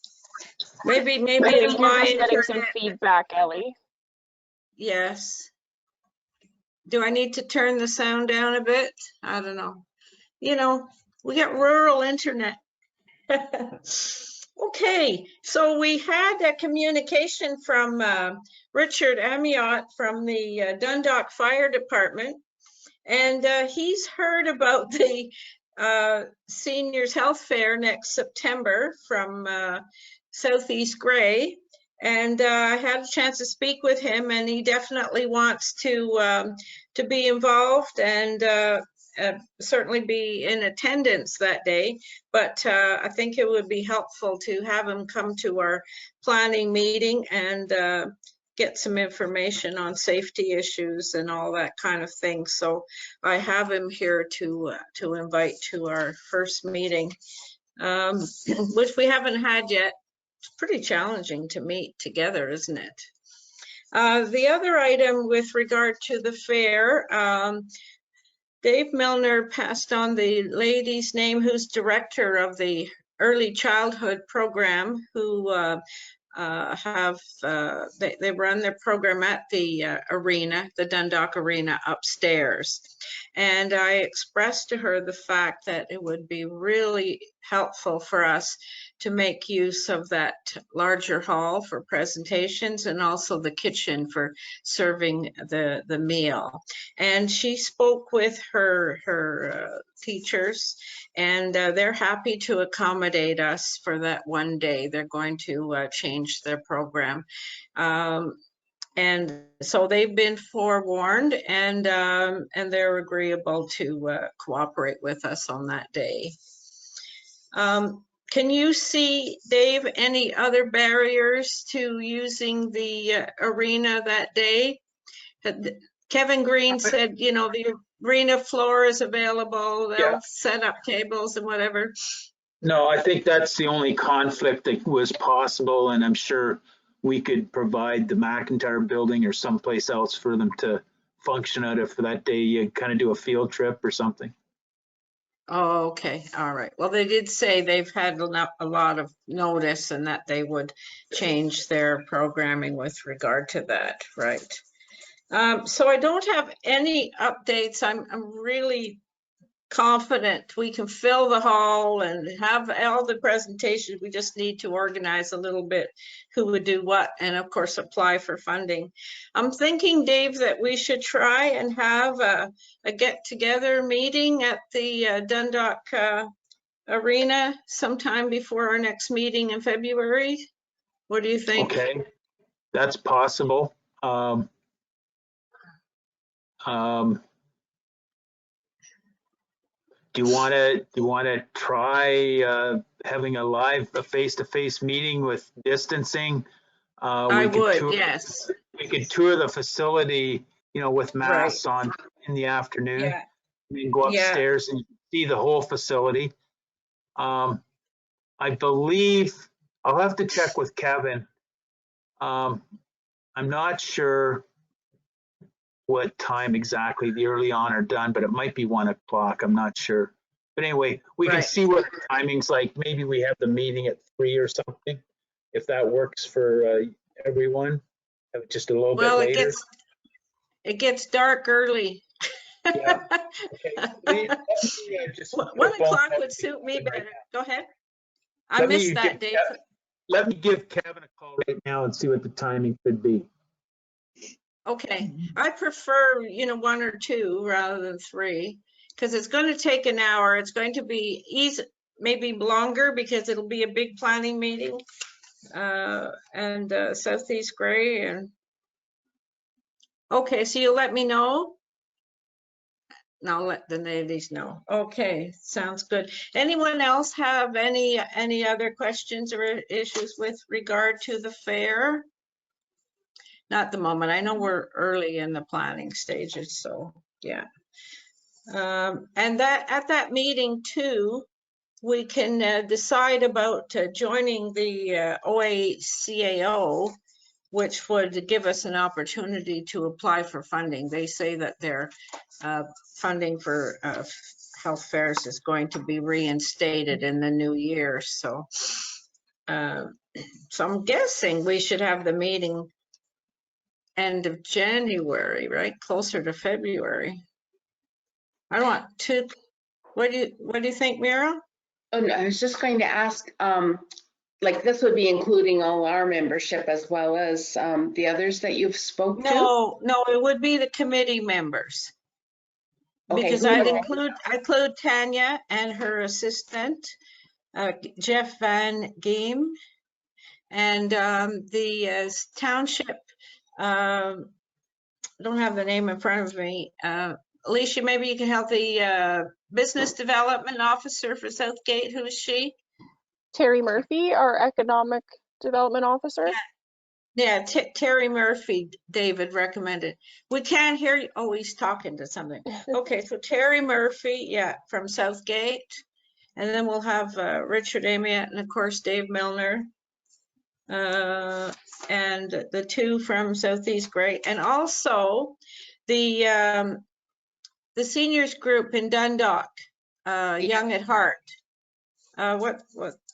Speaker 3: maybe
Speaker 5: I think
Speaker 3: it's
Speaker 5: you're
Speaker 3: my
Speaker 5: just getting some
Speaker 3: internet.
Speaker 5: feedback, Ellie.
Speaker 3: Yes. Do I need to turn the sound down a bit? I don't know. You know, we got rural internet. Okay, so we had a communication from Richard Amiot from the Dundalk Fire Department, and he's heard about the Seniors Health Fair next September from Southeast Grey, and I had a chance to speak with him, and he definitely wants to be involved and certainly be in attendance that day. But I think it would be helpful to have him come to our planning meeting and get some information on safety issues and all that kind of thing. So I have him here to invite to our first meeting, which we haven't had yet. It's pretty challenging to meet together, isn't it? The other item with regard to the fair, Dave Milner passed on the lady's name who's director of the early childhood program, who they run their program at the arena, the Dundalk Arena upstairs. And I expressed to her the fact that it would be really helpful for us to make use of that larger hall for presentations and also the kitchen for serving the meal. And she spoke with her teachers, and they're happy to accommodate us for that one day. They're going to change their program. And so they've been forewarned, and they're agreeable to cooperate with us on that day. Can you see, Dave, any other barriers to using the arena that day? Kevin Green said, you know, the arena floor is available. They'll set up tables and whatever.
Speaker 7: No, I think that's the only conflict that was possible, and I'm sure we could provide the McIntyre building or someplace else for them to function out of for that day. You kind of do a field trip or something.
Speaker 3: Oh, okay. All right. Well, they did say they've had a lot of notice and that they would change their programming with regard to that, right? So I don't have any updates. I'm really confident we can fill the hall and have all the presentations. We just need to organize a little bit who would do what, and of course apply for funding. I'm thinking, Dave, that we should try and have a get-together meeting at the Dundalk Arena sometime before our next meeting in February. What do you think?
Speaker 7: Okay, that's possible. Do you want to try having a face-to-face meeting with distancing?
Speaker 3: I would, yes.
Speaker 7: We could tour the facility, you know, with masks on in the afternoon.
Speaker 3: Yeah.
Speaker 7: And then go upstairs and see the whole facility. I believe I'll have to check with Kevin. I'm not sure what time exactly the early on are done, but it might be 1 o'clock. I'm not sure. But anyway, we can
Speaker 3: Right.
Speaker 7: see what the timing's like. Maybe we have the meeting at 3 or something, if that works for everyone. Have it just a little bit
Speaker 3: Well,
Speaker 7: later.
Speaker 3: it gets dark early.
Speaker 7: Yeah. Okay. Let me, just
Speaker 3: 1 o'clock would suit me
Speaker 7: right
Speaker 3: better.
Speaker 7: now.
Speaker 3: Go ahead. I
Speaker 7: Let me
Speaker 3: missed that,
Speaker 7: give
Speaker 3: Dave.
Speaker 7: Let me give Kevin a call right now and see what the timing could be.
Speaker 3: Okay, I prefer, 1 or 2 rather than 3, because it's going to take an hour. It's going to be easy, maybe longer because it'll be a big planning meeting. And Southeast Gray and okay, so you'll let me know. And I'll let the ladies know. Okay, sounds good. Anyone else have any other questions or issues with regard to the fair? Not at the moment. I know we're early in the planning stages, so yeah. And that at that meeting too, we can decide about joining the OACAO, which would give us an opportunity to apply for funding. They say that their funding for health fairs is going to be reinstated in the new year. So, so I'm guessing we should have the meeting end of January, right? Closer to February. I don't want to. What do you think, Mira?
Speaker 4: Oh, no, I was just going to ask, like this would be including all our membership as well as the others that you've spoke to?
Speaker 3: No, it would be the committee members.
Speaker 4: Okay,
Speaker 3: Because
Speaker 4: who
Speaker 3: I'd
Speaker 4: knows?
Speaker 3: include Tanya and her assistant, Jeff Van Geem, and the township, I don't have the name in front of me. Alicia, maybe you can help the business development officer for Southgate. Who is she?
Speaker 5: Terry Murphy, our economic development officer.
Speaker 3: Yeah, Terry Murphy, David recommended. We can't hear you. Oh, he's talking to something. Okay, so Terry Murphy, yeah, from Southgate. And then we'll have Richard Amiot and of course Dave Milner. And the 2 from Southeast Gray. And also the seniors group in Dundalk, Young at Heart. What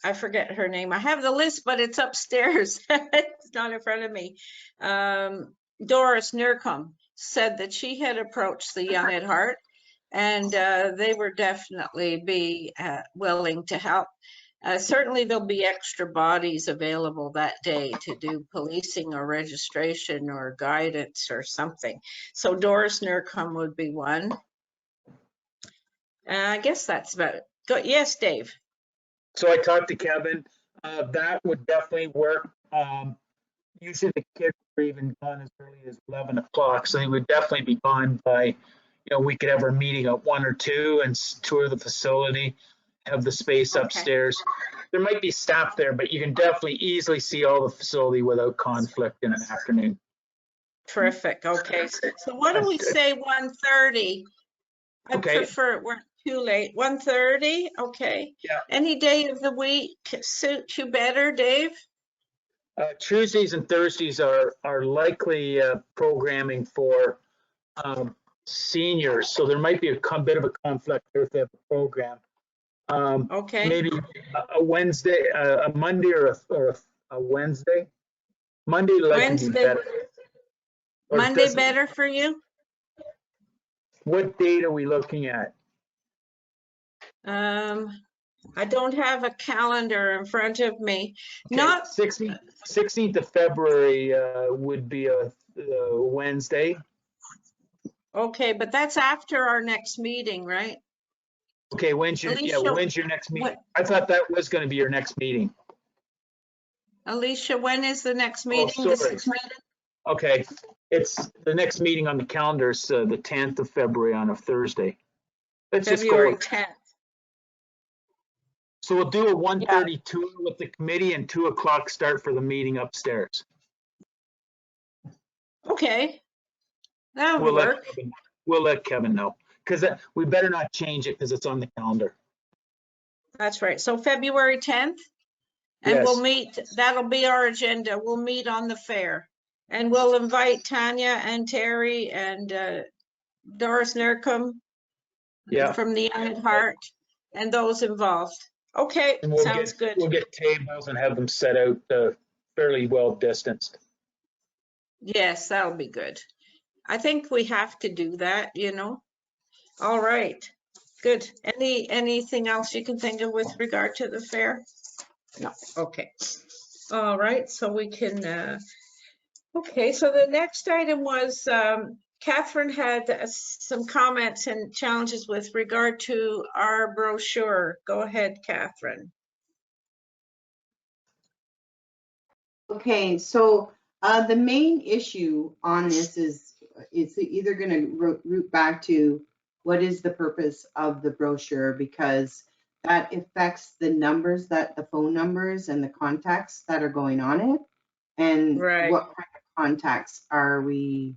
Speaker 3: I forget her name. I have the list, but it's upstairs. It's not in front of me. Doris Nurcombe said that she had approached the Young at Heart, and they were definitely be willing to help. Certainly there'll be extra bodies available that day to do policing or registration or guidance or something. So Doris Nurcombe would be one. I guess that's about it. Yes, Dave.
Speaker 7: So I talked to Kevin. That would definitely work. Usually the kids are even gone as early as 11 o'clock, so they would definitely be gone by, we could have our meeting at 1 or 2 and tour the facility, have the space upstairs. There might be staff there, but you can definitely easily see all the facility without conflict in an afternoon.
Speaker 3: Terrific. Okay. So what do we say 1:30? I prefer it weren't too late. 1:30? Okay.
Speaker 7: Yeah.
Speaker 3: Any day of the week suit you better, Dave?
Speaker 7: Tuesdays and Thursdays are likely programming for seniors, so there might be a bit of a conflict there if they have a program.
Speaker 3: Okay.
Speaker 7: Maybe a Wednesday, a Monday or a Wednesday. Monday likely to be better.
Speaker 3: Monday better for you?
Speaker 7: What date are we looking at?
Speaker 3: I don't have a calendar in front of me.
Speaker 7: Okay,
Speaker 3: Not
Speaker 7: 16th of February would be a Wednesday.
Speaker 3: okay, but that's after our next meeting, right?
Speaker 7: Okay, when's your next meeting? I thought that was going to be your next meeting.
Speaker 3: Alicia, when is the next meeting?
Speaker 7: Oh, sorry. Okay, it's the next meeting on the calendar is the 10th of February on a Thursday. Let's
Speaker 3: February
Speaker 7: just go.
Speaker 3: 10th.
Speaker 7: So we'll do a 1:30 tour with the committee and 2 o'clock start for the meeting upstairs.
Speaker 3: Okay, that would work.
Speaker 7: We'll let Kevin know, because we better not change it because it's on the calendar.
Speaker 3: That's right. So February 10th, and
Speaker 7: Yes.
Speaker 3: we'll meet. That'll be our agenda. We'll meet on the fair, and we'll invite Tanya and Terry and Doris Nurcombe from the Young at Heart. and those involved. Okay,
Speaker 7: And we'll
Speaker 3: sounds good.
Speaker 7: We'll get tables and have them set out fairly well distanced.
Speaker 3: Yes, that'll be good. I think we have to do that, you know. All right, good. Anything else you can think of with regard to the fair? No, okay. All right, so we can, okay, so the next item was Catherine had some comments and challenges with regard to our brochure. Go ahead, Catherine.
Speaker 8: Okay, so the main issue on this is it's either going to root back to what is the purpose of the brochure, because that affects the numbers, that the phone numbers and the contacts that are going on it, and
Speaker 3: Right.
Speaker 8: what kind of contacts are we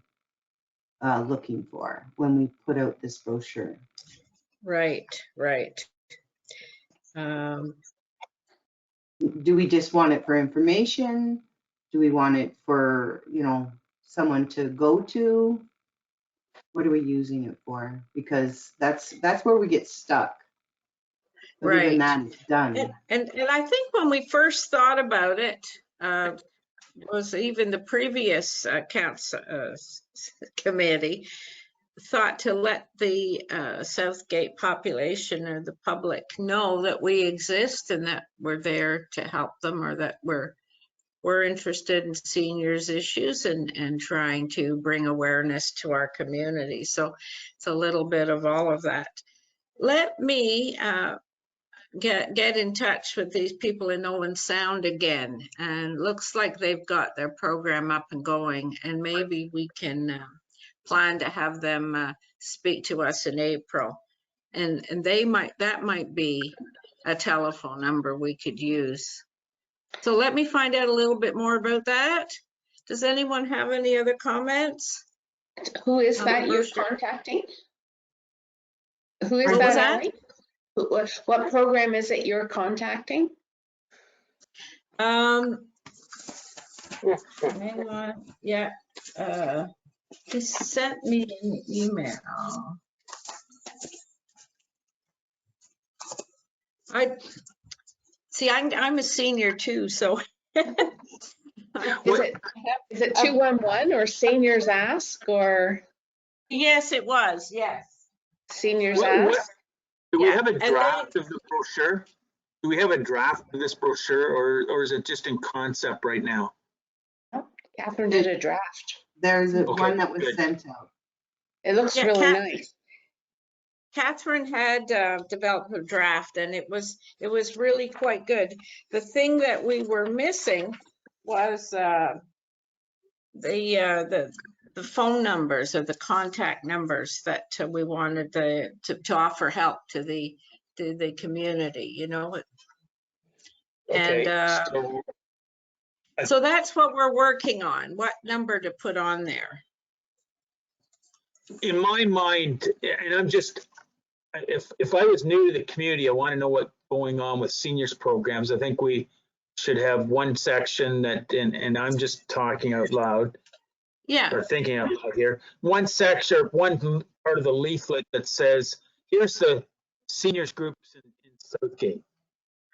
Speaker 8: looking for when we put out this brochure.
Speaker 3: Right.
Speaker 8: Do we just want it for information? Do we want it for, you know, someone to go to? What are we using it for? Because that's where we get stuck. Other than
Speaker 3: Right.
Speaker 8: that, it's done.
Speaker 3: And I think when we first thought about it, was even the previous council committee thought to let the Southgate population or the public know that we exist and that we're there to help them, or that we're interested in seniors' issues and trying to bring awareness to our community. So it's a little bit of all of that. Let me get in touch with these people in Owen Sound again, and looks like they've got their program up and going, and maybe we can plan to have them speak to us in April, and that might be a telephone number we could use. So let me find out a little bit more about that. Does anyone have any other comments?
Speaker 4: Who is that you're contacting? Who is that, Ellie? What program is it you're contacting?
Speaker 3: Hang on. Yeah. He sent me an email. I'm a senior too, so.
Speaker 4: Is it 211 or Seniors Ask or?
Speaker 3: Yes, it was. Yes.
Speaker 4: Seniors Ask?
Speaker 7: Do we have a draft of the brochure? Do we have a draft of this brochure, or is it just in concept right now?
Speaker 4: Catherine did a draft.
Speaker 8: There's one that was sent out.
Speaker 4: It looks really nice.
Speaker 3: Catherine had developed a draft, and it was really quite good. The thing that we were missing was the phone numbers, or the contact numbers that we wanted to offer help to the community, you know.
Speaker 7: Okay,
Speaker 3: and so that's what we're working on, what number to put on there.
Speaker 7: In my mind, and I'm just, if I was new to the community, I want to know what's going on with seniors programs. I think we should have one section that, and I'm just talking out loud.
Speaker 3: Yeah.
Speaker 7: Or thinking out loud here. One section, one part of the leaflet that says, here's the seniors groups in Southgate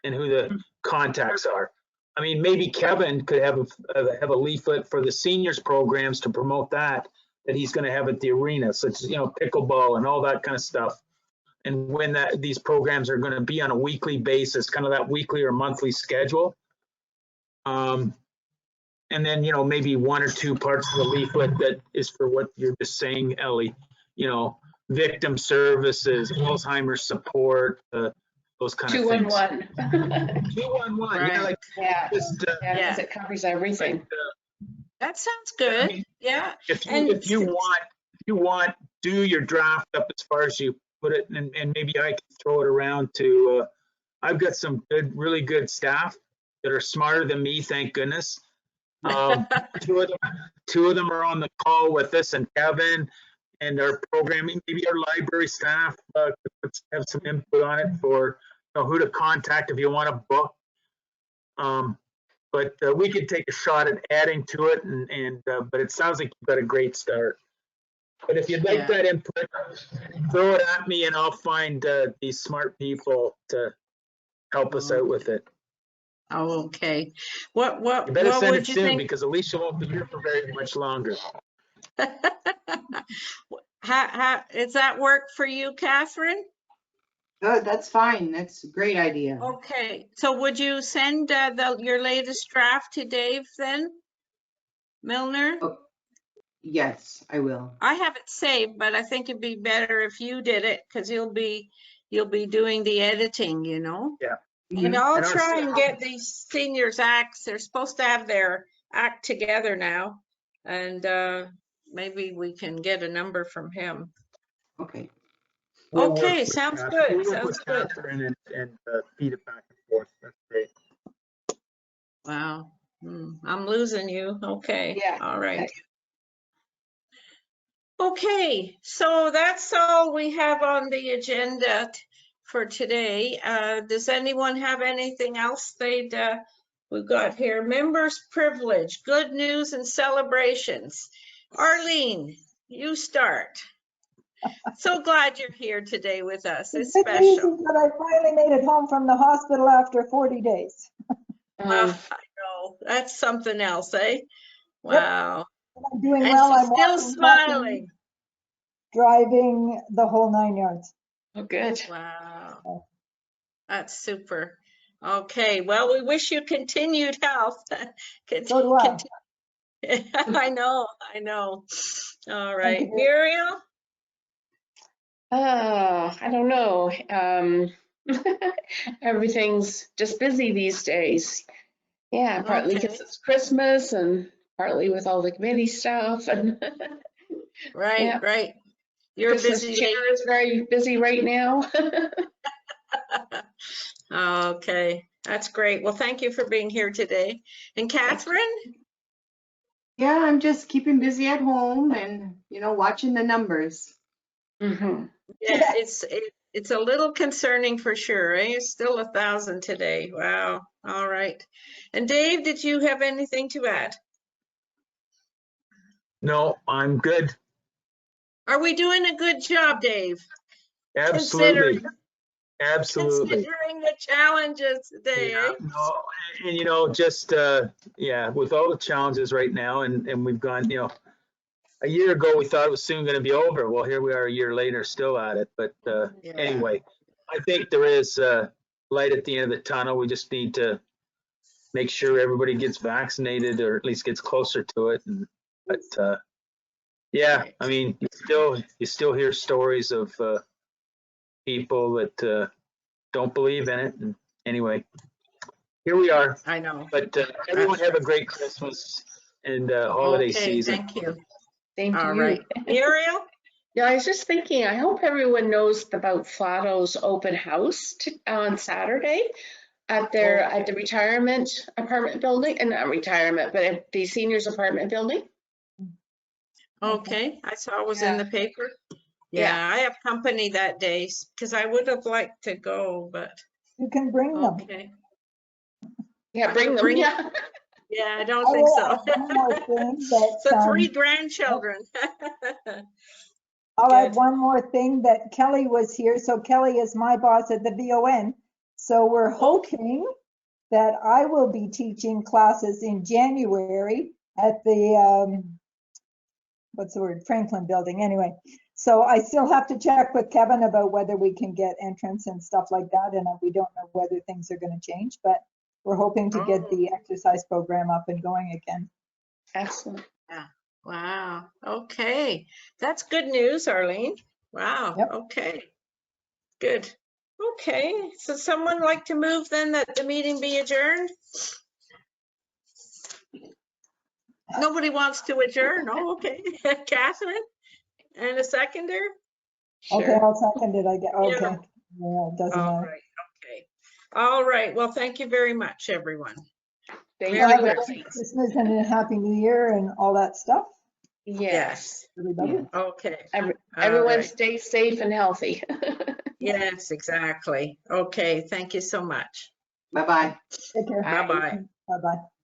Speaker 7: and who the contacts are. I mean, maybe Kevin could have a leaflet for the seniors programs to promote that he's going to have at the arena, such as, you know, pickleball and all that kind of stuff. And when these programs are going to be on a weekly basis, kind of that weekly or monthly schedule. And then, you know, maybe one or two parts of the leaflet that is for what you're just saying, Ellie, you know, victim services, Alzheimer's support, those kind of things.
Speaker 4: 211.
Speaker 7: 211,
Speaker 3: right.
Speaker 7: yeah, like just,
Speaker 4: because it covers everything.
Speaker 7: Like,
Speaker 3: that sounds good. I mean, yeah.
Speaker 7: If you want, do your draft up as far as you put it, and maybe I can throw it around to. I've got some really good staff that are smarter than me, thank goodness. Two of them are on the call with us, and Kevin, and our programming, maybe our library staff have some input on it for, you know, who to contact if you want to book. But we could take a shot at adding to it, but it sounds like you've got a great start. But if you'd like
Speaker 3: Yeah.
Speaker 7: that input, throw it at me and I'll find these smart people to help us out with it.
Speaker 3: Oh, okay. What
Speaker 7: You better send
Speaker 3: would
Speaker 7: it
Speaker 3: you
Speaker 7: soon
Speaker 3: think?
Speaker 7: because Alicia won't be here for very much longer.
Speaker 3: Does that work for you, Catherine?
Speaker 8: Oh, that's fine. That's a great idea.
Speaker 3: Okay, so would you send your latest draft to Dave then, Milner?
Speaker 8: Oh, yes, I will.
Speaker 3: I have it saved, but I think it'd be better if you did it because you'll be doing the editing, you know?
Speaker 7: Yeah.
Speaker 3: And I'll
Speaker 7: And
Speaker 3: try and get these seniors acts. They're supposed to have their act together now. And maybe we can get a number from him.
Speaker 8: Okay.
Speaker 7: We'll work
Speaker 3: Okay,
Speaker 7: with
Speaker 3: sounds
Speaker 7: Catherine.
Speaker 3: good.
Speaker 7: We'll work
Speaker 3: Sounds
Speaker 7: with
Speaker 3: good.
Speaker 7: Catherine and feed it back and forth. That's great.
Speaker 3: Wow. I'm losing you. Okay.
Speaker 4: Yeah.
Speaker 3: All right. Okay, so that's all we have on the agenda for today. Does anyone have anything else we've got here? Members' privilege, good news and celebrations. Arlene, you start. So glad you're here today with us. It's
Speaker 6: The good news
Speaker 3: special.
Speaker 6: is that I finally made it home from the hospital after 40 days.
Speaker 3: Well, I know, that's something else, eh? Wow.
Speaker 6: I'm doing
Speaker 3: And
Speaker 6: well.
Speaker 3: she's
Speaker 6: I'm
Speaker 3: still
Speaker 6: walking,
Speaker 3: smiling.
Speaker 6: talking, driving, the whole 9 yards.
Speaker 4: Oh, good.
Speaker 3: Wow. That's super. Okay, well, we wish you continued health.
Speaker 6: So do I.
Speaker 3: I know. All
Speaker 6: Thank
Speaker 3: right,
Speaker 6: you.
Speaker 3: Muriel?
Speaker 4: I don't know. Everything's just busy these days. Yeah, partly
Speaker 3: Okay.
Speaker 4: because it's Christmas and partly with all the committee stuff and
Speaker 3: Right,
Speaker 4: yeah.
Speaker 3: right. You're
Speaker 4: Christmas
Speaker 3: busy.
Speaker 4: chair is very busy right now.
Speaker 3: Okay, that's great. Well, thank you for being here today. And Catherine?
Speaker 8: Yeah, I'm just keeping busy at home and, watching the numbers.
Speaker 4: Mm-hmm.
Speaker 3: Yeah, it's a little concerning for sure, eh? It's still 1,000 today. Wow. All right. And Dave, did you have anything to add?
Speaker 7: No, I'm good.
Speaker 3: Are we doing a good job, Dave?
Speaker 7: Absolutely. Absolutely.
Speaker 3: Considering the challenges today,
Speaker 7: Yeah,
Speaker 3: eh?
Speaker 7: no, and just with all the challenges right now, and we've gone, a year ago we thought it was soon going to be over. Well, here we are a year later, still at it. But
Speaker 3: Yeah.
Speaker 7: anyway, I think there is light at the end of the tunnel. We just need to make sure everybody gets vaccinated, or at least gets closer to it. But
Speaker 3: Right.
Speaker 7: I mean, you still hear stories of people that don't believe in it. And anyway, here we are.
Speaker 3: I know.
Speaker 7: But everyone have a great Christmas and holiday
Speaker 3: Okay,
Speaker 7: season.
Speaker 3: thank you.
Speaker 4: Same to
Speaker 3: All
Speaker 4: you.
Speaker 3: right. Muriel?
Speaker 4: Yeah, I was just thinking, I hope everyone knows about Flato's open house on Saturday at the retirement apartment building, and not retirement, but at the seniors apartment building.
Speaker 3: Okay, I saw it was
Speaker 4: Yeah.
Speaker 3: in the paper.
Speaker 4: Yeah.
Speaker 3: Yeah, I have company that day because I would have liked to go, but
Speaker 6: You can bring them.
Speaker 3: okay.
Speaker 4: Yeah, bring them.
Speaker 3: Bring-
Speaker 4: Yeah.
Speaker 3: Yeah, I don't
Speaker 6: I
Speaker 3: think
Speaker 6: will
Speaker 3: so.
Speaker 6: add one more thing that,
Speaker 3: So 3 grandchildren.
Speaker 6: I'll add
Speaker 3: Good.
Speaker 6: one more thing that Kelly was here. So Kelly is my boss at the VON. So we're hoping that I will be teaching classes in January at the, what's the word, Franklin Building, anyway. So I still have to check with Kevin about whether we can get entrance and stuff like that. And we don't know whether things are going to change, but we're hoping to get the exercise program up and going again.
Speaker 4: Excellent.
Speaker 3: Wow. Okay. That's good news, Arlene. Wow.
Speaker 6: Yep.
Speaker 3: Okay. Good. Okay. So someone like to move then that the meeting be adjourned? Nobody wants to adjourn. Oh, okay. Catherine? And a seconder?
Speaker 6: Okay,
Speaker 4: Sure.
Speaker 6: I'll second it. Okay.
Speaker 3: Yeah.
Speaker 6: Yeah, it doesn't
Speaker 3: All
Speaker 6: matter.
Speaker 3: right. Okay. All right. Well, thank you very much, everyone.
Speaker 4: Thank
Speaker 3: Merry
Speaker 4: you.
Speaker 6: Have a
Speaker 3: Christmas.
Speaker 6: Merry Christmas and a Happy New Year and all that stuff,
Speaker 4: Yes.
Speaker 6: everybody.
Speaker 8: Yeah.
Speaker 3: Okay.
Speaker 4: Everyone
Speaker 3: right.
Speaker 4: stay safe and healthy.
Speaker 3: Yes, exactly. Okay. Thank you so much.
Speaker 8: Bye-bye.
Speaker 6: Take care.
Speaker 3: Bye-bye.
Speaker 6: Bye-bye.